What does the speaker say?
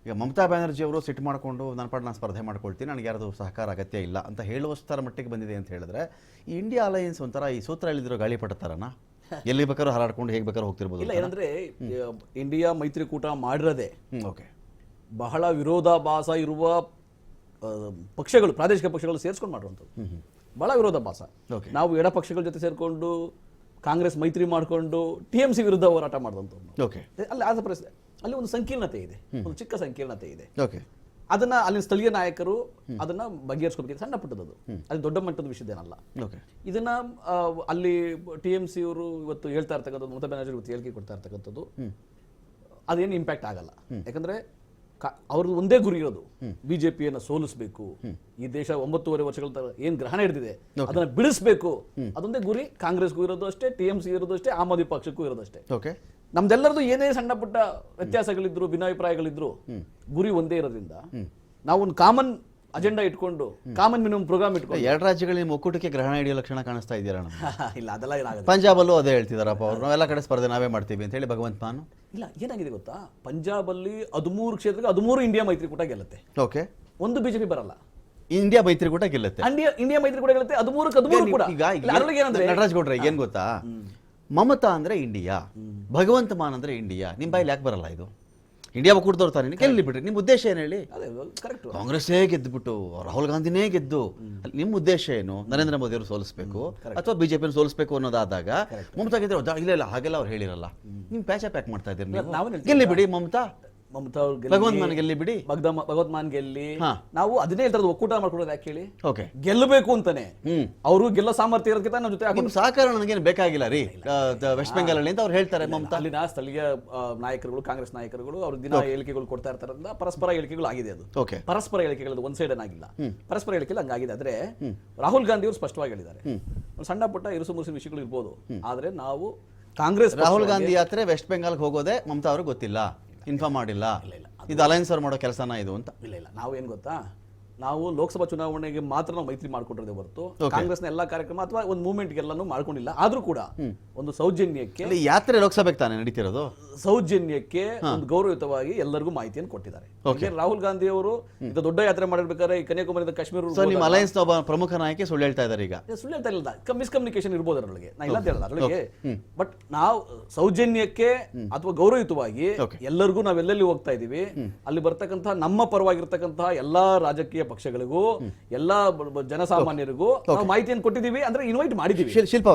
ಈಗ ಮಮತಾ ಬ್ಯಾನರ್ಜಿ ಅವರು ಸಿಟ್ಟು ಮಾಡಿಕೊಂಡು ನಾನು ಸ್ಪರ್ಧೆ ಮಾಡ್ಕೊಳ್ತೀನಿ, ನನಗೆ ಯಾರ್ದು ಸಹಕಾರ ಅಗತ್ಯ ಇಲ್ಲ ಅಂತ ಹೇಳುವಷ್ಟರ ಮಟ್ಟಿಗೆ ಬಂದಿದೆ ಅಂತ ಹೇಳಿದ್ರೆ ಈ ಇಂಡಿಯಾ ಅಲಯನ್ಸ್ ಒಂಥರ ಈ ಸೂತ್ರ ಹೇಳಿದಿರೋ ಗಾಳಿ ಪಟ್ಟತಾರನ ಎಲ್ಲಿ ಬೇಕಾದ್ರೂ ಹಾರಾಡ್ಕೊಂಡು ಹೇಗೆ ಬೇಕಾದ್ರೂ ಹೋಗ್ತಿರ್ಬೋದು. ಇಲ್ಲ, ಏನಂದ್ರೆ ಇಂಡಿಯಾ ಮೈತ್ರಿಕೂಟ ಮಾಡಿರೋದೆ ಓಕೆ ಬಹಳ ವಿರೋಧಾಭಾಸ ಇರುವ ಪಕ್ಷಗಳು, ಪ್ರಾದೇಶಿಕ ಪಕ್ಷಗಳು ಸೇರಿಸ್ಕೊಂಡು ಮಾಡುವಂಥದ್ದು. ಬಹಳ ವಿರೋಧಾಭಾಸ. ನಾವು ಎಡ ಪಕ್ಷಗಳ ಜೊತೆ ಸೇರ್ಕೊಂಡು ಕಾಂಗ್ರೆಸ್ ಮೈತ್ರಿ ಮಾಡಿಕೊಂಡು TMC ವಿರುದ್ಧ ಹೋರಾಟ ಮಾಡಿದಂಥದ್ದು. ಓಕೆ ಅಲ್ಲಿ ಆದ ಪರಿಸ್ಥಿತಿ, ಅಲ್ಲಿ ಒಂದು ಸಂಕೀರ್ಣತೆ ಇದೆ, ಒಂದು ಚಿಕ್ಕ ಸಂಕೀರ್ಣತೆ ಇದೆ. ಓಕೆ ಅದನ್ನ ಅಲ್ಲಿನ ಸ್ಥಳೀಯ ನಾಯಕರು ಅದನ್ನ ಬಗೆಹರಿಸ್ಕೋಬೇಕು. ಸಣ್ಣ ಪುಟ್ಟದ್ದು, ಅದು ದೊಡ್ಡ ಮಟ್ಟದ ವಿಷಯದೇನಲ್ಲ. ಓಕೆ ಇದನ್ನ ಅಲ್ಲಿ TMC ಅವರು ಇವತ್ತು ಹೇಳ್ತಾ ಇರ್ತಕ್ಕಂಥದ್ದು, ಮಮತಾ ಬ್ಯಾನರ್ಜಿ ಇವತ್ತು ಹೇಳಿಕೆ ಕೊಡ್ತಾ ಇರ್ತಕ್ಕಂಥದ್ದು, ಅದೇನು ಇಂಪ್ಯಾಕ್ಟ್ ಆಗಲ್ಲ. ಯಾಕಂದ್ರೆ ಅವ್ರದ್ದು ಒಂದೇ ಗುರಿ ಇರೋದು ಬಿಜೆಪಿಯನ್ನು ಸೋಲಿಸಬೇಕು. ಈ ದೇಶ 9.5 ವರ್ಷಗಳ ಏನ್ ಗ್ರಹಣ ಹಿಡಿದಿದೆ ಅದನ್ನ ಬಿಡಿಸ್ಬೇಕು. ಅದೊಂದೇ ಗುರಿ ಕಾಂಗ್ರೆಸ್ಗೂ ಇರೋದು ಅಷ್ಟೇ, TMC ಇರೋದು ಅಷ್ಟೇ, ಆಮ್ ಆದ್ಮಿ ಪಕ್ಷಕ್ಕೂ ಇರೋದು ಅಷ್ಟೇ. ಓಕೆ ನಮ್ದೆಲ್ಲರದು ಏನೇ ಸಣ್ಣ ಪುಟ್ಟ ವ್ಯತ್ಯಾಸಗಳಿದ್ರು, ಭಿನ್ನಾಭಿಪ್ರಾಯಗಳಿದ್ರು, ಗುರಿ ಒಂದೇ ಇರೋದ್ರಿಂದ ನಾವು ಒಂದು ಕಾಮನ್ ಅಜೆಂಡಾ ಇಟ್ಕೊಂಡು ಕಾಮನ್ ಮಿನಿಮಮ್ ಪ್ರೋಗ್ರಾಮ್ ಇಟ್ಕೊಂಡು 2 ರಾಜ್ಯಗಳಲ್ಲಿ ಒಕ್ಕೂಟಕ್ಕೆ ಗ್ರಹಣ ಹಿಡಿಯೋ ಲಕ್ಷಣ ಕಾಣಿಸ್ತಾ ಇದೆಯಲ್ಲ. ಇಲ್ಲ, ಅದೆಲ್ಲ ಏನಾಗುತ್ತೆ. ಪಂಜಾಬಲ್ಲೂ ಅದೇ ಹೇಳ್ತಿದಾರಪ್ಪ ಅವ್ರು, ನಾವೆಲ್ಲ ಕಡೆ ಸ್ಪರ್ಧೆ ನಾವೇ ಮಾಡ್ತೀವಿ ಅಂತ ಹೇಳಿ ಭಗವಂತ ಮಾನು. ಇಲ್ಲ, ಏನಾಗಿದೆ ಗೊತ್ತಾ, ಪಂಜಾಬಲ್ಲಿ 13 ಕ್ಷೇತ್ರಕ್ಕೆ 13 ಇಂಡಿಯಾ ಮೈತ್ರಿಕೂಟ ಗೆಲ್ಲುತ್ತೆ. ಓಕೆ, ಒಂದು ಬಿಜೆಪಿ ಬರಲ್ಲ. ಇಂಡಿಯಾ ಮೈತ್ರಿಕೂಟ ಗೆಲ್ಲುತ್ತೆ. ಇಂಡಿಯಾ ಮೈತ್ರಿಕೂಟ ಗೆಲ್ಲುತ್ತೆ 13 ಕೂಡ. ನಟರಾಜ್ ಗೌಡ್ರೆ ಏನ್ ಗೊತ್ತಾ, ಮಮತಾ ಅಂದ್ರೆ ಇಂಡಿಯಾ, ಭಗವಂತ ಮಾನ್ ಅಂದ್ರೆ ಇಂಡಿಯಾ. ನಿಮ್ ಬಾಯಲ್ಲಿ ಯಾಕೆ ಬರಲ್ಲ ಇದು? ಇಂಡಿಯಾ ಒಕ್ಕೂಟದವ್ರು ತಾನೇ ಗೆಲ್ಲಿ ಬಿಟ್ರಿ. ನಿಮ್ಮ ಉದ್ದೇಶ ಏನು ಹೇಳಿ? ಕಾಂಗ್ರೆಸ್ಸೇ ಗೆದ್ದುಬಿಟ್ಟು ರಾಹುಲ್ ಗಾಂಧಿನೇ ಗೆದ್ದು, ನಿಮ್ಮ ಉದ್ದೇಶ ಏನು? ನರೇಂದ್ರ ಮೋದಿ ಅವರು ಸೋಲಿಸಬೇಕು ಅಥವಾ ಬಿಜೆಪಿ ಸೋಲಿಸಬೇಕು ಅನ್ನೋದಾದಾಗ ಮಮತಾ ಗೆದ್ರೆ ಇಲ್ಲ ಇಲ್ಲ ಹಾಗೆಲ್ಲ ಅವ್ರು ಹೇಳಿರಲ್ಲ. ನಿಮ್ ಪ್ಯಾಚ ಪ್ಯಾಕ್ ಮಾಡ್ತಾ ಇದ್ದೀರಿ ನೀವು. ಗೆಲ್ಲಿ ಬಿಡಿ ಮಮತಾ ಭಗವಂತ ಮಾನ್ ಗೆಲ್ಲಿ ಬಿಡಿ, ಭಗವಂತ ಮಾನ್ ಗೆಲ್ಲಿ. ನಾವು ಅದನ್ನೇ ಹೇಳ್ತಾರೆ, ಒಕ್ಕೂಟ ಮಾಡ್ಕೊಡೋದು ಯಾಕೆ ಹೇಳಿ? ಓಕೆ, ಗೆಲ್ಲಬೇಕು ಅಂತಾನೆ. ಅವರು ಗೆಲ್ಲ ಸಾಮರ್ಥ್ಯ ಇರೋದಕ್ಕಿಂತ ನಮ್ಮ ಜೊತೆ ಸಹಕಾರ ನನಗೇನು ಬೇಕಾಗಿಲ್ಲ ರೀ ವೆಸ್ಟ್ ಬೆಂಗಾಲ್ ಅಲ್ಲಿ ಅಂತ ಅವ್ರು ಹೇಳ್ತಾರೆ. ಮಮತಾ ಅಲ್ಲಿನ ಸ್ಥಳೀಯ ನಾಯಕರುಗಳು, ಕಾಂಗ್ರೆಸ್ ನಾಯಕರುಗಳು ಅವ್ರ ದಿನ ಹೇಳಿಕೆಗಳು ಕೊಡ್ತಾ ಇರ್ತಾರಿಂದ ಪರಸ್ಪರ ಹೇಳಿಕೆಗಳು ಆಗಿದೆ. ಅದು ಪರಸ್ಪರ ಹೇಳಿಕೆಗಳು ಒಂದ್ ಸೈಡ್ ಏನಾಗಿಲ್ಲ, ಪರಸ್ಪರ ಹೇಳಿಕೆಗಳು ಹಂಗಾಗಿದೆ. ಆದ್ರೆ ರಾಹುಲ್ ಗಾಂಧಿ ಅವರು ಸ್ಪಷ್ಟವಾಗಿ ಹೇಳಿದ್ದಾರೆ, ಸಣ್ಣ ಪುಟ್ಟ ಇರುಸು ಮುರುಸಿನ ವಿಷಯಗಳು ಇರ್ಬೋದು, ಆದ್ರೆ ನಾವು ಕಾಂಗ್ರೆಸ್ ರಾಹುಲ್ ಗಾಂಧಿ ಯಾತ್ರೆ ವೆಸ್ಟ್ ಬೆಂಗಾಲ್ಗೆ ಹೋಗೋದೇ ಮಮತಾ ಅವ್ರಿಗೆ ಗೊತ್ತಿಲ್ಲ, ಇನ್ಫಾರ್ಮ್ ಮಾಡಿಲ್ಲ. ಇದು ಅಲಯನ್ಸ್ ಅವ್ರು ಮಾಡೋ ಕೆಲಸನ ಇದು ಅಂತ. ಇಲ್ಲ, ನಾವೇನ್ ಗೊತ್ತಾ, ನಾವು ಲೋಕಸಭಾ ಚುನಾವಣೆಗೆ ಮಾತ್ರ ನಾವು ಮೈತ್ರಿ ಮಾಡ್ಕೊಂಡಿರೋದೇ ಹೊರತು ಕಾಂಗ್ರೆಸ್ನ ಎಲ್ಲಾ ಕಾರ್ಯಕ್ರಮ ಅಥವಾ ಒಂದು ಮೂವ್ಮೆಂಟ್ಗೆಲ್ಲಾನು ಮಾಡ್ಕೊಂಡಿಲ್ಲ. ಆದ್ರೂ ಕೂಡ ಒಂದು ಸೌಜನ್ಯಕ್ಕೆ ಯಾತ್ರೆ ಲೋಕಸಭೆಗೆ ತಾನೇ ನಡೀತಿರೋದು, ಸೌಜನ್ಯಕ್ಕೆ ಒಂದು ಗೌರವಯುತವಾಗಿ ಎಲ್ಲರಿಗೂ ಮಾಹಿತಿಯನ್ನು ಕೊಟ್ಟಿದ್ದಾರೆ. ರಾಹುಲ್ ಗಾಂಧಿ ಅವರು ಇದು ದೊಡ್ಡ ಯಾತ್ರೆ ಮಾಡಿರ್ಬೇಕಾದ್ರೆ ಕನ್ಯಾಕುಮಾರಿಯಿಂದ ಕಾಶ್ಮೀರ, ನಿಮ್ಮ ಅಲಯನ್ಸ್ ಒಬ್ಬ ಪ್ರಮುಖ ನಾಯಕಿ ಸುಳ್ಳು ಹೇಳ್ತಾ ಇದ್ದಾರೆ. ಈಗ ಸುಳ್ಳು ಹೇಳ್ತಾ ಇಲ್ಲ, ಮಿಸ್ಕಮ್ಯುನಿಕೇಶನ್ ಇರ್ಬೋದು ಅದರೊಳಗೆ, ನಾ ಇಲ್ಲ ಅಂತ ಹೇಳಲ್ಲ ಅದರೊಳಗೆ. ಬಟ್ ನಾವು ಸೌಜನ್ಯಕ್ಕೆ ಅಥವಾ ಗೌರವಯುತವಾಗಿ ಎಲ್ಲರಿಗೂ ನಾವೆಲ್ಲೆಲ್ಲಿ ಹೋಗ್ತಾ ಇದೀವಿ ಅಲ್ಲಿ ಬರ್ತಕ್ಕಂತಹ ನಮ್ಮ ಪರವಾಗಿರ್ತಕ್ಕಂತಹ ಎಲ್ಲಾ ರಾಜಕೀಯ ಪಕ್ಷಗಳಿಗೂ ಎಲ್ಲಾ ಜನಸಾಮಾನ್ಯರಿಗೂ ನಾವು ಮಾಹಿತಿಯನ್ನು ಕೊಟ್ಟಿದ್ದೀವಿ, ಅಂದ್ರೆ ಇನ್ವೈಟ್ ಮಾಡಿದ್ದೀವಿ. ಶಿಲ್ಪ